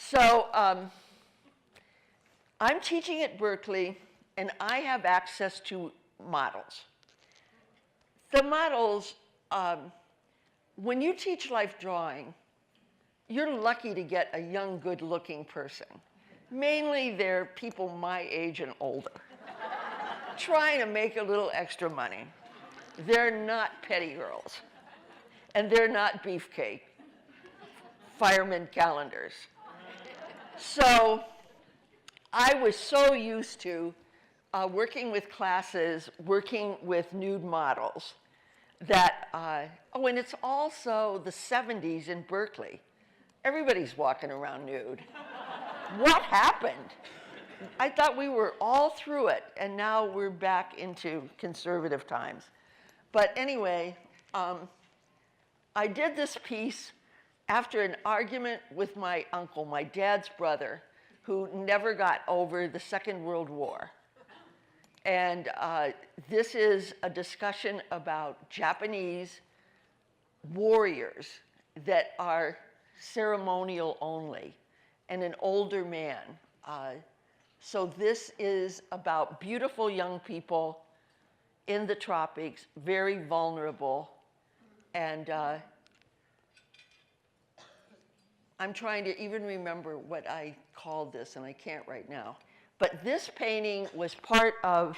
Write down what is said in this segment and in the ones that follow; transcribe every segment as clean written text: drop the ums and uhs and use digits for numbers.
So I'm teaching at Berkeley, and I have access to models. The models, when you teach life drawing, you're lucky to get a young, good-looking person. Mainly, they're people my age and older, trying to make a little extra money. They're not petty girls, and they're not beefcake fireman calendars. So I was so used to working with classes, working with nude models, that, oh, and it's also the 70s in Berkeley. Everybody's walking around nude. What happened? I thought we were all through it, and now we're back into conservative times. But anyway, I did this piece after an argument with my uncle, my dad's brother, who never got over the Second World War. And this is a discussion about Japanese warriors that are ceremonial only, and an older man. So this is about beautiful young people in the tropics, very vulnerable. And I'm trying to even remember what I called this, and I can't right now. But this painting was part of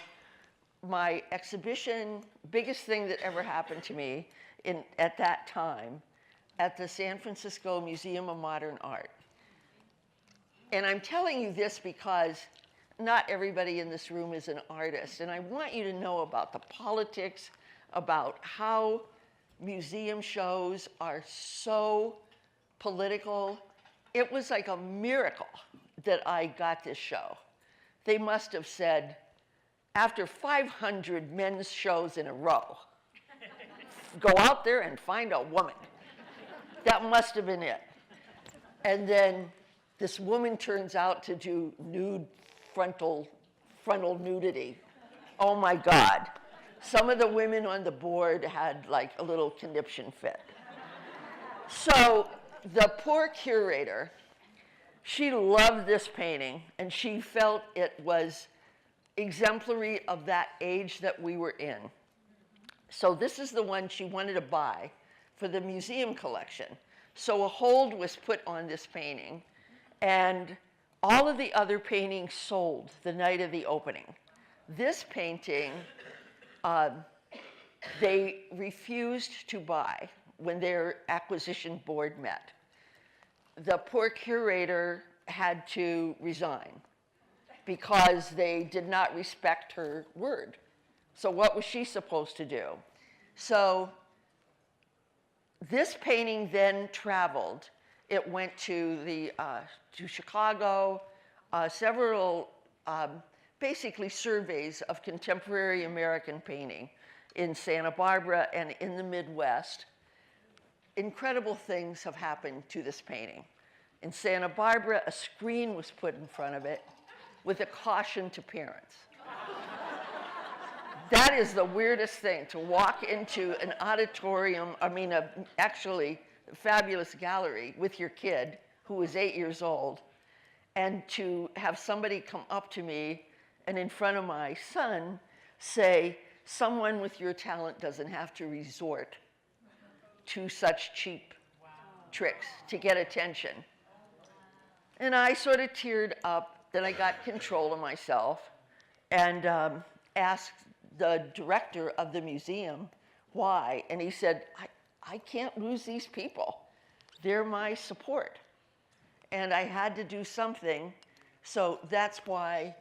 my exhibition, biggest thing that ever happened to me at that time, at the San Francisco Museum of Modern Art. And I'm telling you this because not everybody in this room is an artist, and I want you to know about the politics, about how museum shows are so political. It was like a miracle that I got this show. They must have said, after 500 men's shows in a row, go out there and find a woman. That must have been it. And then this woman turns out to do nude frontal nudity. Oh my God. Some of the women on the board had like a little conniption fit. So the poor curator, she loved this painting, and she felt it was exemplary of that age that we were in. So this is the one she wanted to buy for the museum collection. So a hold was put on this painting, and all of the other paintings sold the night of the opening. This painting, they refused to buy when their acquisition board met. The poor curator had to resign because they did not respect her word. So what was she supposed to do? So this painting then traveled. It went to Chicago, several basically surveys of contemporary American painting in Santa Barbara and in the Midwest. Incredible things have happened to this painting. In Santa Barbara, a screen was put in front of it with a caution to parents. That is the weirdest thing, to walk into an auditorium, actually a fabulous gallery with your kid who was 8 years old, and to have somebody come up to me and in front of my son say, someone with your talent doesn't have to resort to such cheap tricks to get attention. And I sort of teared up, then I got control of myself and asked the director of the museum why, and he said, I can't lose these people. They're my support. And I had to do something, so that's why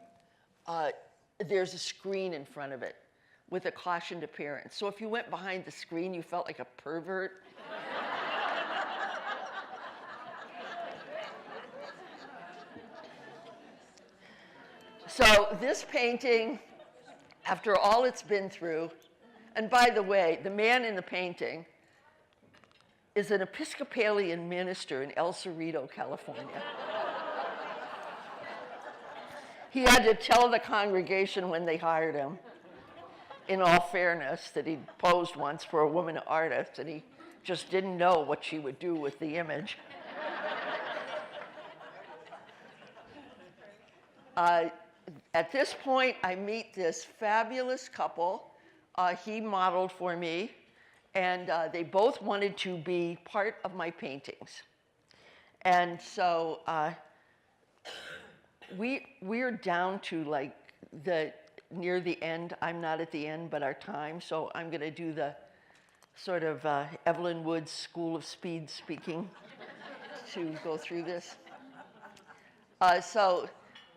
there's a screen in front of it with a caution to parents. So if you went behind the screen, you felt like a pervert. So this painting, after all it's been through, and by the way, the man in the painting is an Episcopalian minister in El Cerrito, California. He had to tell the congregation when they hired him, in all fairness, that he'd posed once for a woman artist, and he just didn't know what she would do with the image. Uh, at this point, I meet this fabulous couple. He modeled for me, and they both wanted to be part of my paintings. And so we're down to like near the end. I'm not at the end, but our time. So I'm going to do the sort of Evelyn Woods School of Speed speaking to go through this. So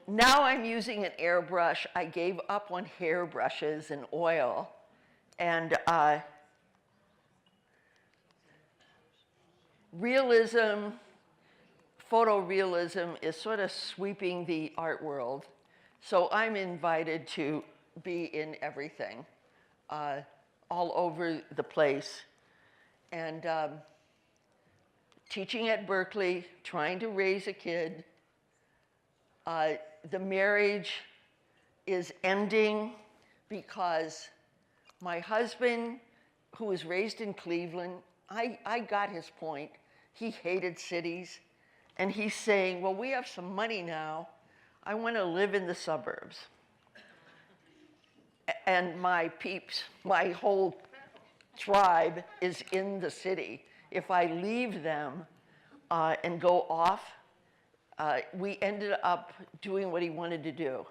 now I'm using an airbrush. I gave up on hairbrushes and oil. And realism, photorealism is sort of sweeping the art world. So I'm invited to be in everything, all over the place. And teaching at Berkeley, trying to raise a kid. The marriage is ending because my husband, who was raised in Cleveland, I got his point. He hated cities. And he's saying, well, we have some money now. I want to live in the suburbs. And my peeps, my whole tribe is in the city. If I leave them and go off, we ended up doing what he wanted to do.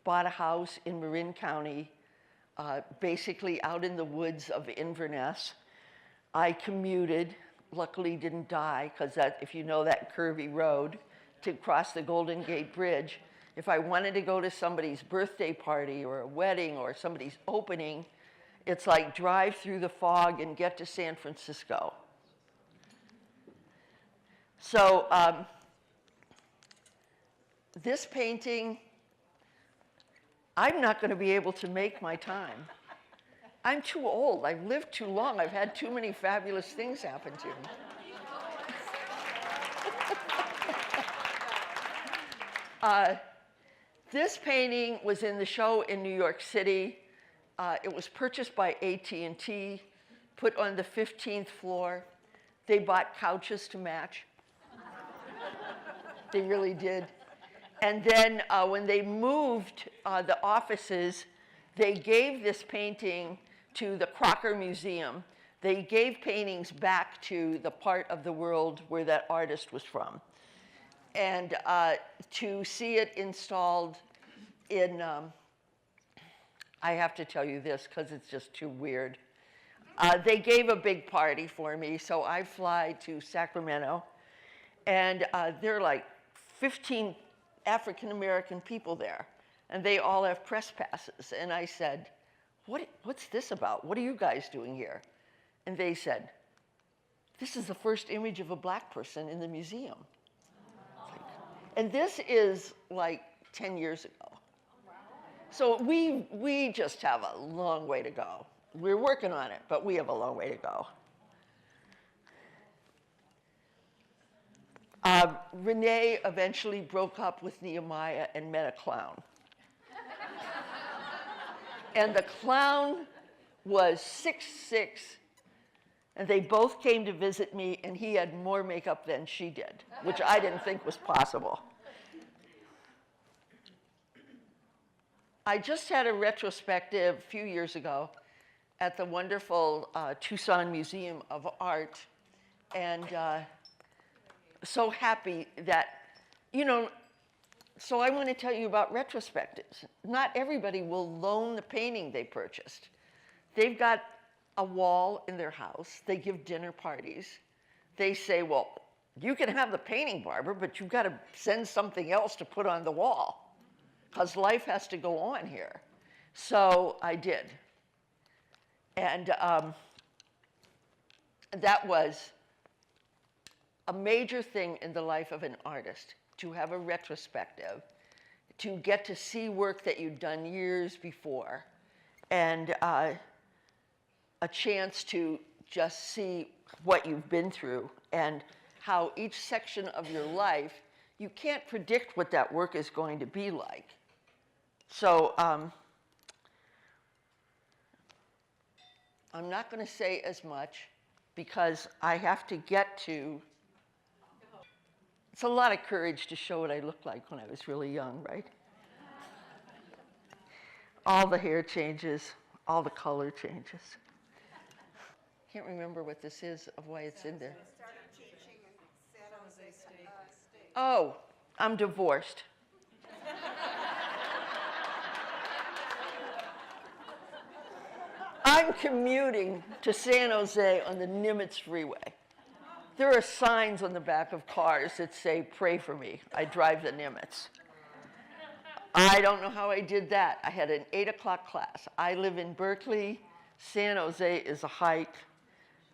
Bought a house in Marin County, basically out in the woods of Inverness. I commuted, luckily didn't die, because if you know that curvy road to cross the Golden Gate Bridge, if I wanted to go to somebody's birthday party or a wedding or somebody's opening, it's like drive through the fog and get to San Francisco. So this painting, I'm not going to be able to make my time. I'm too old. I've lived too long. I've had too many fabulous things happen to me. This painting was in the show in New York City. It was purchased by AT&T, put on the 15th floor. They bought couches to match. They really did. And then when they moved the offices, they gave this painting to the Crocker Museum. They gave paintings back to the part of the world where that artist was from. And to see it installed in, I have to tell you this because it's just too weird. They gave a big party for me, so I fly to Sacramento. And there are like 15 African-American people there, and they all have press passes. And I said, what's this about? What are you guys doing here? And they said, this is the first image of a black person in the museum. And this is like 10 years ago. So we just have a long way to go. We're working on it, but we have a long way to go. Renee eventually broke up with Nehemiah and met a clown. And the clown was 6'6", and they both came to visit me, and he had more makeup than she did, which I didn't think was possible. I just had a retrospective a few years ago at the wonderful Tucson Museum of Art, and so happy that, so I want to tell you about retrospectives. Not everybody will loan the painting they purchased. They've got a wall in their house. They give dinner parties. They say, well, you can have the painting, Barbara, but you've got to send something else to put on the wall, because life has to go on here. So I did. And that was a major thing in the life of an artist, to have a retrospective, to get to see work that you'd done years before, and a chance to just see what you've been through and how each section of your life, you can't predict what that work is going to be like. So I'm not going to say as much because I have to get to, it's a lot of courage to show what I looked like when I was really young, right? all the hair changes, all the color changes. Can't remember what this is, of why it's in there. Started teaching in San Jose State. Oh, I'm divorced. I'm commuting to San Jose on the Nimitz Freeway. There are signs on the back of cars that say, "Pray for me. I drive the Nimitz." I don't know how I did that. I had an 8 o'clock class. I live in Berkeley. San Jose is a hike.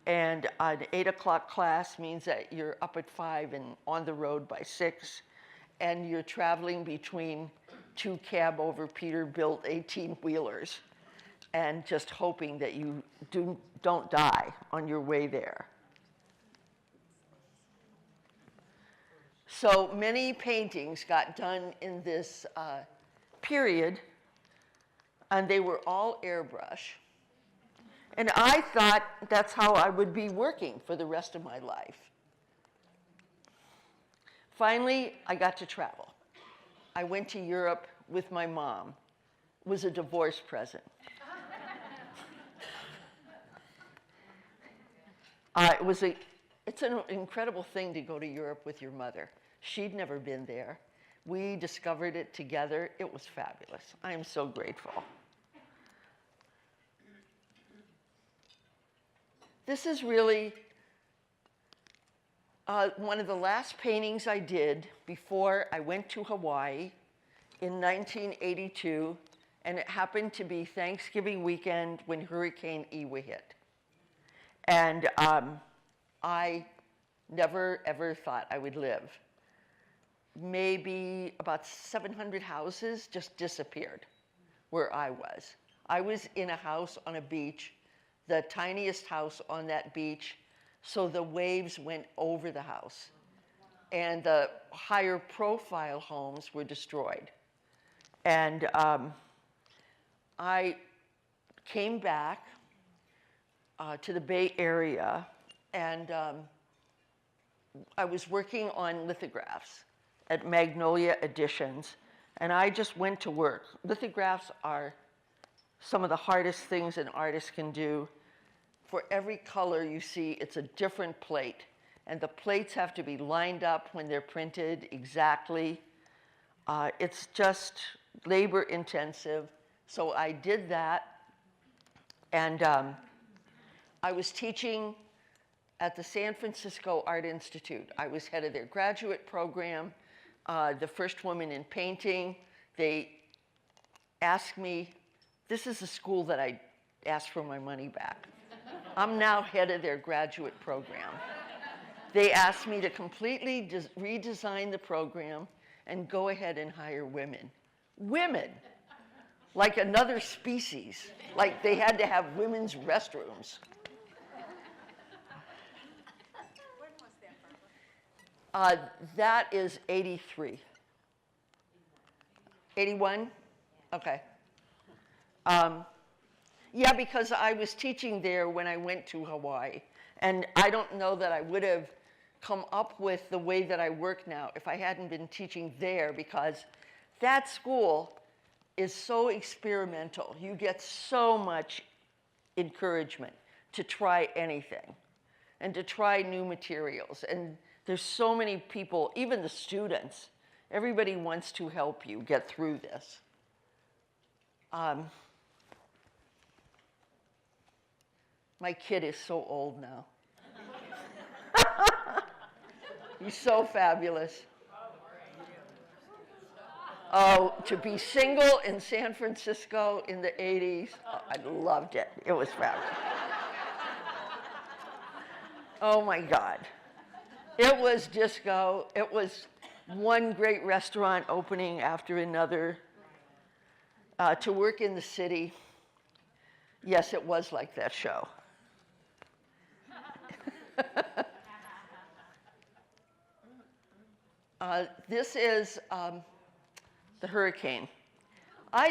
And an 8 o'clock class means that you're up at 5 and on the road by 6. And you're traveling between 2 cab-over Peterbilt 18-wheelers and just hoping that you don't die on your way there. So many paintings got done in this period, and they were all airbrush. And I thought that's how I would be working for the rest of my life. Finally, I got to travel. I went to Europe with my mom. It was a divorce present. It's an incredible thing to go to Europe with your mother. She'd never been there. We discovered it together. It was fabulous. I am so grateful. This is really one of the last paintings I did before I went to Hawaii in 1982, and it happened to be Thanksgiving weekend when Hurricane Iwa hit. And I never, ever thought I would live. Maybe about 700 houses just disappeared where I was. I was in a house on a beach, the tiniest house on that beach, so the waves went over the house. And the higher profile homes were destroyed. And I came back to the Bay Area, and I was working on lithographs at Magnolia Editions, and I just went to work. Lithographs are some of the hardest things an artist can do. For every color you see, it's a different plate, and the plates have to be lined up when they're printed exactly. It's just labor intensive, so I did that, and I was teaching at the San Francisco Art Institute. I was head of their graduate program, the first woman in painting. They asked me, this is the school that I asked for my money back. I'm now head of their graduate program. They asked me to completely redesign the program and go ahead and hire women. Women, like another species, like they had to have women's restrooms. When was that, Barbara? That is 83. 81? Okay. Yeah, because I was teaching there when I went to Hawaii. And I don't know that I would have come up with the way that I work now if I hadn't been teaching there, because that school is so experimental. You get so much encouragement to try anything and to try new materials. And there's so many people, even the students, everybody wants to help you get through this. My kid is so old now. He's so fabulous. Oh, to be single in San Francisco in the 80s, I loved it. It was fabulous. Oh my God. It was disco. It was one great restaurant opening after another. To work in the city, yes, it was like that show. This is the hurricane. I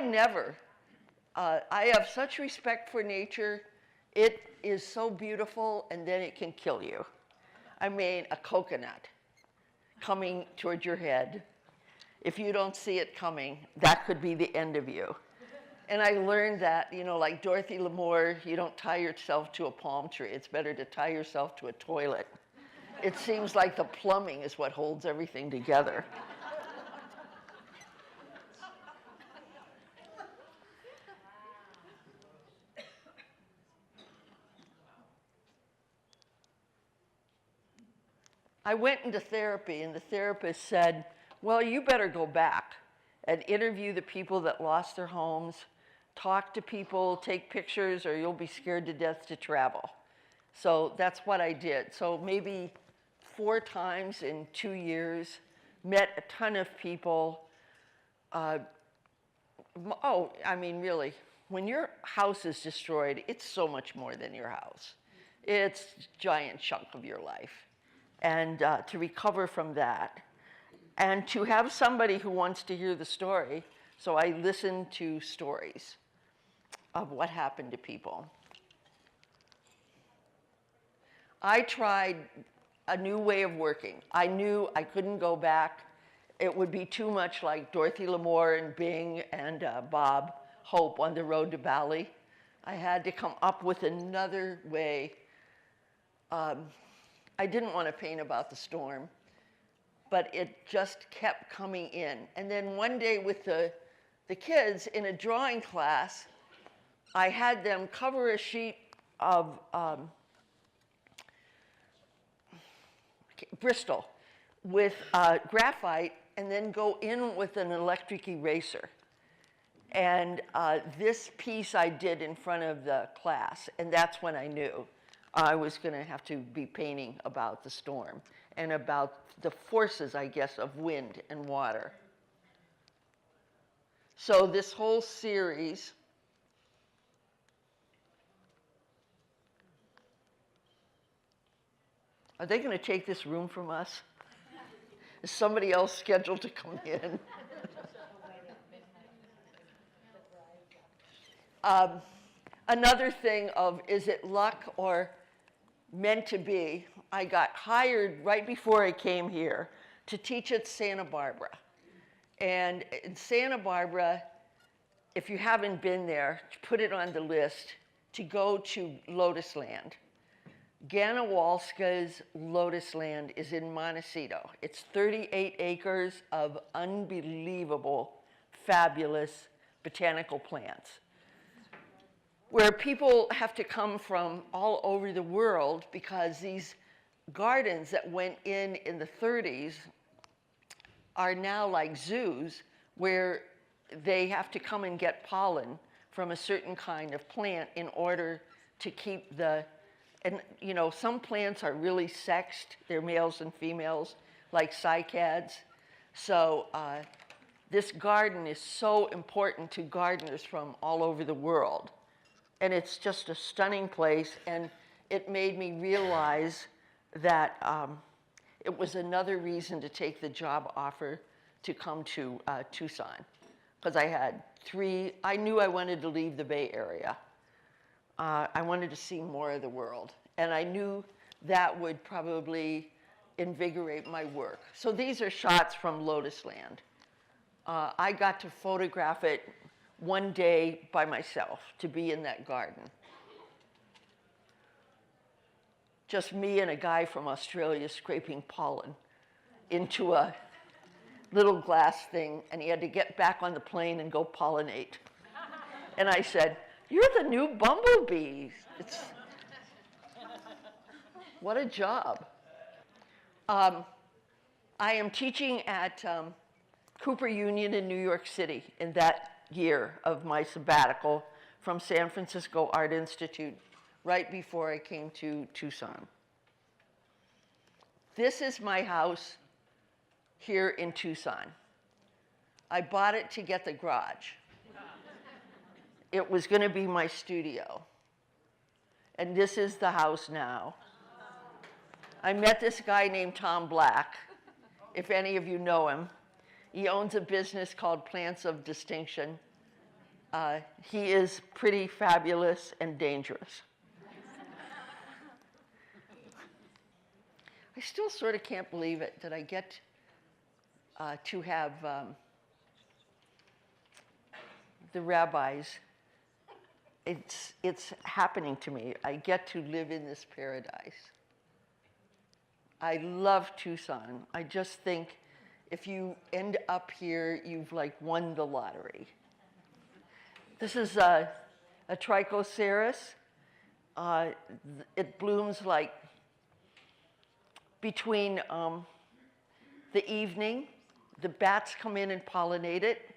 have such respect for nature. It is so beautiful, and then it can kill you. I mean, a coconut coming toward your head. If you don't see it coming, that could be the end of you. And I learned that, you know, like Dorothy L'Amour, you don't tie yourself to a palm tree. It's better to tie yourself to a toilet. It seems like the plumbing is what holds everything together. I went into therapy, and the therapist said, well, you better go back and interview the people that lost their homes, talk to people, take pictures, or you'll be scared to death to travel. So that's what I did. So maybe 4 times in 2 years, met a ton of people. I mean, really, when your house is destroyed, it's so much more than your house. It's a giant chunk of your life. And to recover from that, and to have somebody who wants to hear the story, so I listen to stories of what happened to people. I tried a new way of working. I knew I couldn't go back. It would be too much like Dorothy L'Amour and Bing and Bob Hope on the road to Bali. I had to come up with another way. I didn't want to paint about the storm, but it just kept coming in. And then one day with the kids in a drawing class, I had them cover a sheet of Bristol with graphite and then go in with an electric eraser. And this piece I did in front of the class, and that's when I knew I was going to have to be painting about the storm and about the forces, I guess, of wind and water. So this whole series are they going to take this room from us? Is somebody else scheduled to come in? Another thing of, is it luck or meant to be? I got hired right before I came here to teach at Santa Barbara. And in Santa Barbara, if you haven't been there, put it on the list to go to Lotus Land. Ganawalska's Lotus Land is in Montecito. It's 38 acres of unbelievable, fabulous botanical plants, where people have to come from all over the world because these gardens that went in the 30s are now like zoos where they have to come and get pollen from a certain kind of plant in order to keep the, and you know, some plants are really sexed. They're males and females, like cycads. So this garden is so important to gardeners from all over the world. And it's just a stunning place, and it made me realize that it was another reason to take the job offer to come to Tucson, because I had I knew I wanted to leave the Bay Area. I wanted to see more of the world, and I knew that would probably invigorate my work. So these are shots from Lotus Land. I got to photograph it one day by myself, to be in that garden. Just me and a guy from Australia scraping pollen into a little glass thing, and he had to get back on the plane and go pollinate. And I said, "You're the new bumblebee." What a job. I am teaching at Cooper Union in New York City in that year of my sabbatical from San Francisco Art Institute, right before I came to Tucson. This is my house here in Tucson. I bought it to get the garage. It was going to be my studio. And this is the house now. I met this guy named Tom Black, if any of you know him. He owns a business called Plants of Distinction. He is pretty fabulous and dangerous. I still sort of can't believe it that I get to have the rabbis. It's happening to me. I get to live in this paradise. I love Tucson. I just think if you end up here, you've like won the lottery. This is a trichoceros. It blooms like between the evening. The bats come in and pollinate it.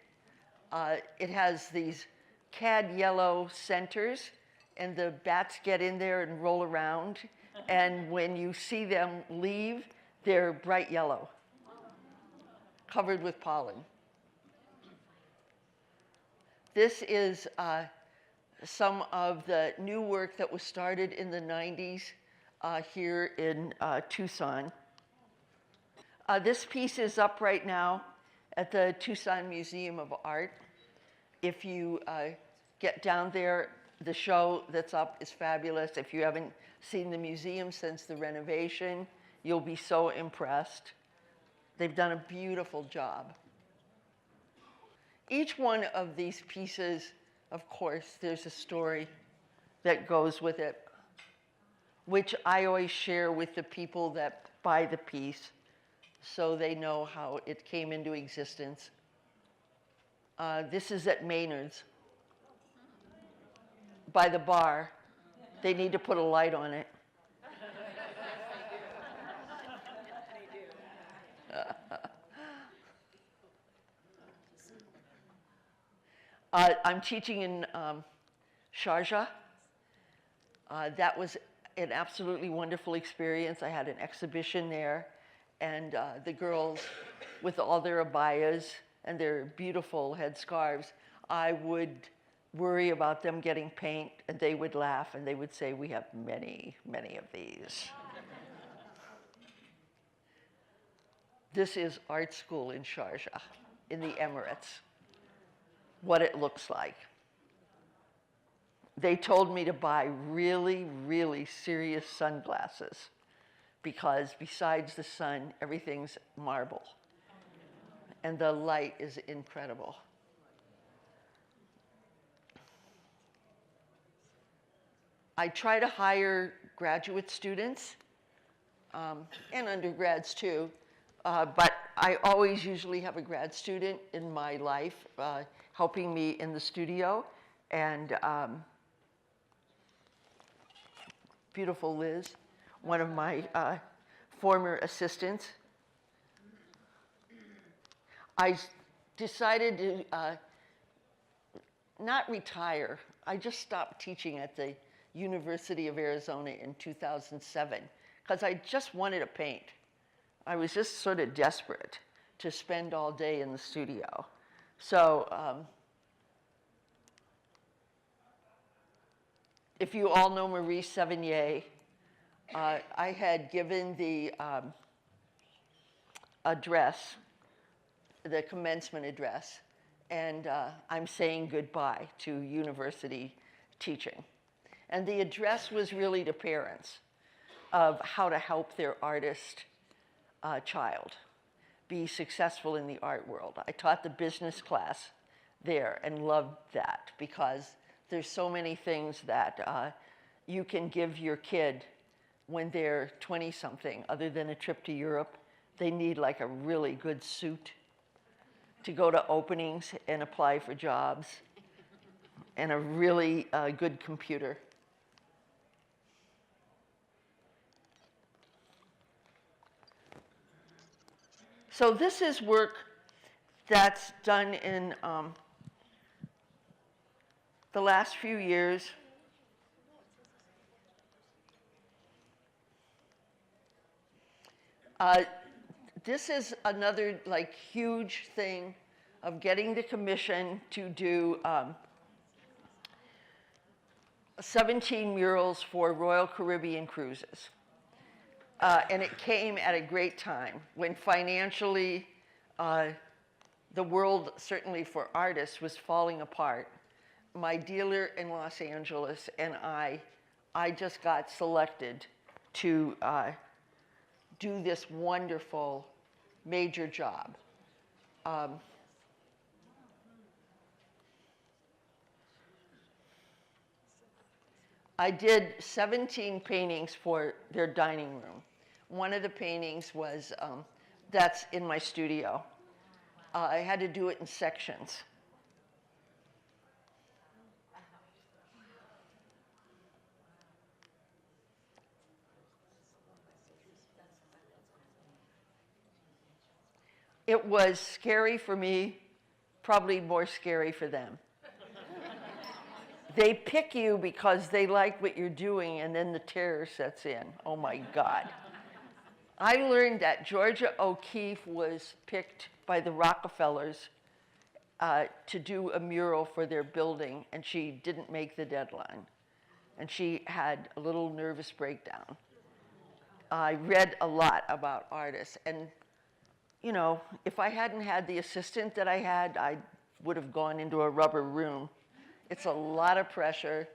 It has these cad yellow centers, and the bats get in there and roll around. And when you see them leave, they're bright yellow, covered with pollen. This is some of the new work that was started in the 90s here in Tucson. This piece is up right now at the Tucson Museum of Art. If you get down there, the show that's up is fabulous. If you haven't seen the museum since the renovation, you'll be so impressed. They've done a beautiful job. Each one of these pieces, of course, there's a story that goes with it, which I always share with the people that buy the piece so they know how it came into existence. This is at Maynard's by the bar. They need to put a light on it. I'm teaching in Sharjah. That was an absolutely wonderful experience. I had an exhibition there, and the girls, with all their abayas and their beautiful headscarves, I would worry about them getting paint, and they would laugh, and they would say, "We have many, many of these." This is art school in Sharjah, in the Emirates, what it looks like. They told me to buy really, really serious sunglasses because besides the sun, everything's marble. And the light is incredible. I try to hire graduate students and undergrads too, but I always usually have a grad student in my life helping me in the studio. And beautiful Liz, one of my former assistants. I decided to not retire. I just stopped teaching at the University of Arizona in 2007 because I just wanted to paint. I was just sort of desperate to spend all day in the studio. So if you all know Marie Sevigny, I had given the address, the commencement address, and I'm saying goodbye to university teaching. And the address was really to parents of how to help their artist child be successful in the art world. I taught the business class there and loved that because there's so many things that you can give your kid when they're 20-something, other than a trip to Europe. They need like a really good suit to go to openings and apply for jobs, and a really good computer. So this is work that's done in the last few years. This is another like huge thing of getting the commission to do 17 murals for Royal Caribbean Cruises. And it came at a great time when financially the world, certainly for artists, was falling apart. My dealer in Los Angeles and I just got selected to do this wonderful major job. I did 17 paintings for their dining room. One of the paintings was, that's in my studio. I had to do it in sections. It was scary for me, probably more scary for them. They pick you because they like what you're doing, and then the terror sets in. Oh my God. I learned that Georgia O'Keeffe was picked by the Rockefellers to do a mural for their building, and she didn't make the deadline. And she had a little nervous breakdown. I read a lot about artists, and you know, if I hadn't had the assistant that I had, I would have gone into a rubber room. It's a lot of pressure.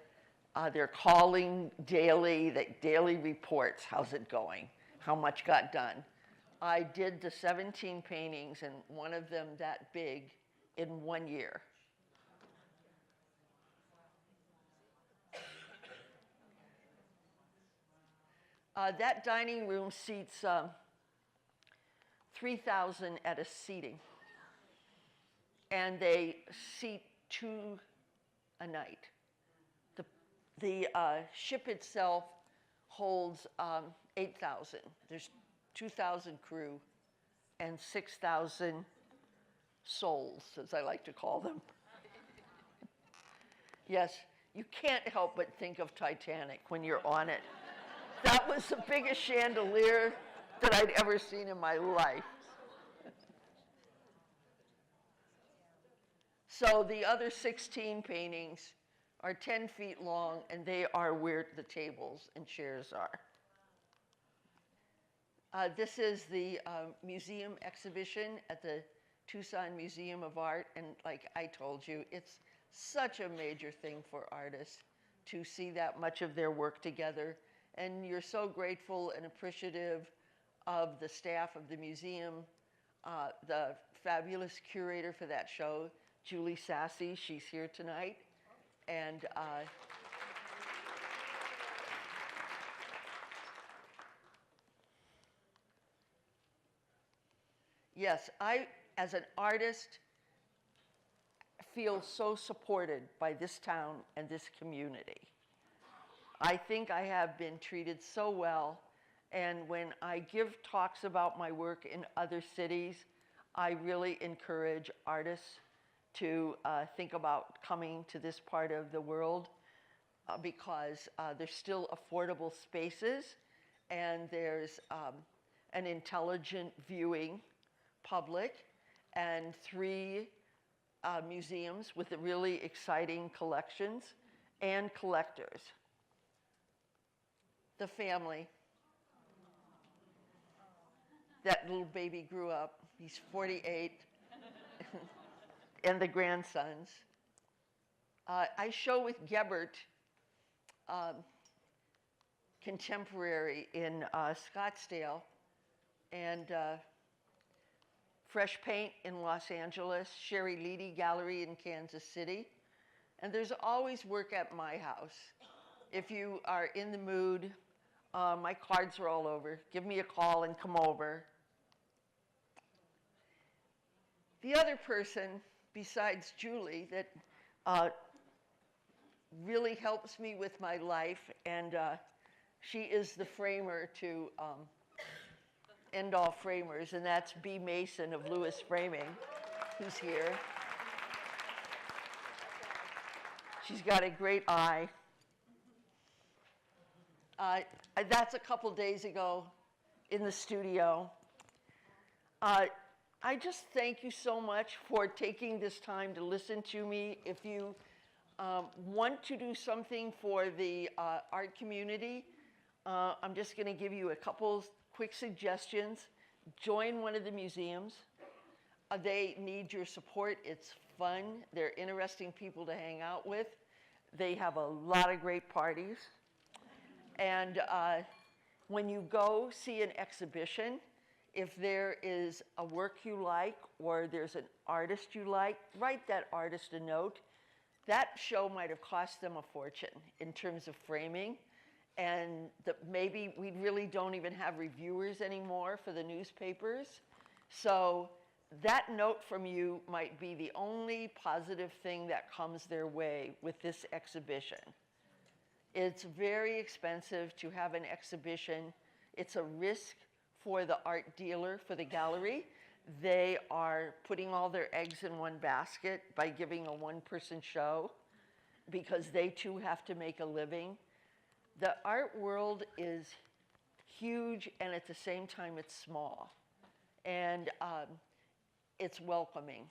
They're calling daily, daily reports. How's it going? How much got done? I did the 17 paintings, and one of them that big, in 1 year. That dining room seats 3,000 at a seating, and they seat 2 a night. The ship itself holds 8,000. There's 2,000 crew and 6,000 souls, as I like to call them. Yes, you can't help but think of Titanic when you're on it. That was the biggest chandelier that I'd ever seen in my life. So the other 16 paintings are 10 feet long, and they are where the tables and chairs are. This is the museum exhibition at the Tucson Museum of Art, and like I told you, it's such a major thing for artists to see that much of their work together, and you're so grateful and appreciative of the staff of the museum, the fabulous curator for that show, Julie Sassy, she's here tonight, and yes, I, as an artist, feel so supported by this town and this community. I think I have been treated so well, and when I give talks about my work in other cities, I really encourage artists to think about coming to this part of the world because there's still affordable spaces, and there's an intelligent viewing public, and 3 museums with really exciting collections and collectors. The family. That little baby grew up. He's 48. And the grandsons. I show with Gebert, contemporary in Scottsdale, and Fresh Paint in Los Angeles, Sherry Leedy Gallery in Kansas City. And there's always work at my house. If you are in the mood, my cards are all over. Give me a call and come over. The other person, besides Julie, that really helps me with my life, and she is the framer to End All Framers, and that's Bea Mason of Lewis Framing, who's here. She's got a great eye. That's a couple days ago in the studio. I just thank you so much for taking this time to listen to me. If you want to do something for the art community, I'm just going to give you a couple quick suggestions. Join one of the museums. They need your support. It's fun. They're interesting people to hang out with. They have a lot of great parties. And when you go see an exhibition, if there is a work you like or there's an artist you like, write that artist a note. that show might have cost them a fortune in terms of framing, and maybe we really don't even have reviewers anymore for the newspapers. So that note from you might be the only positive thing that comes their way with this exhibition. It's very expensive to have an exhibition. It's a risk for the art dealer, for the gallery. They are putting all their eggs in one basket by giving a one-person show because they too have to make a living. The art world is huge, and at the same time it's small. And it's welcoming.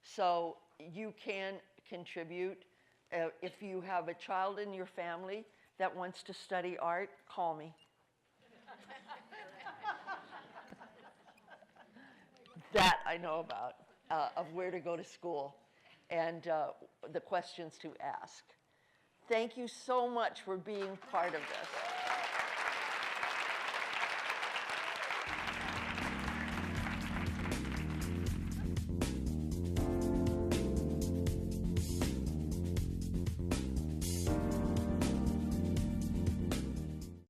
So you can contribute. If you have a child in your family that wants to study art, call me. That I know about, of where to go to school and the questions to ask. Thank you so much for being part of this.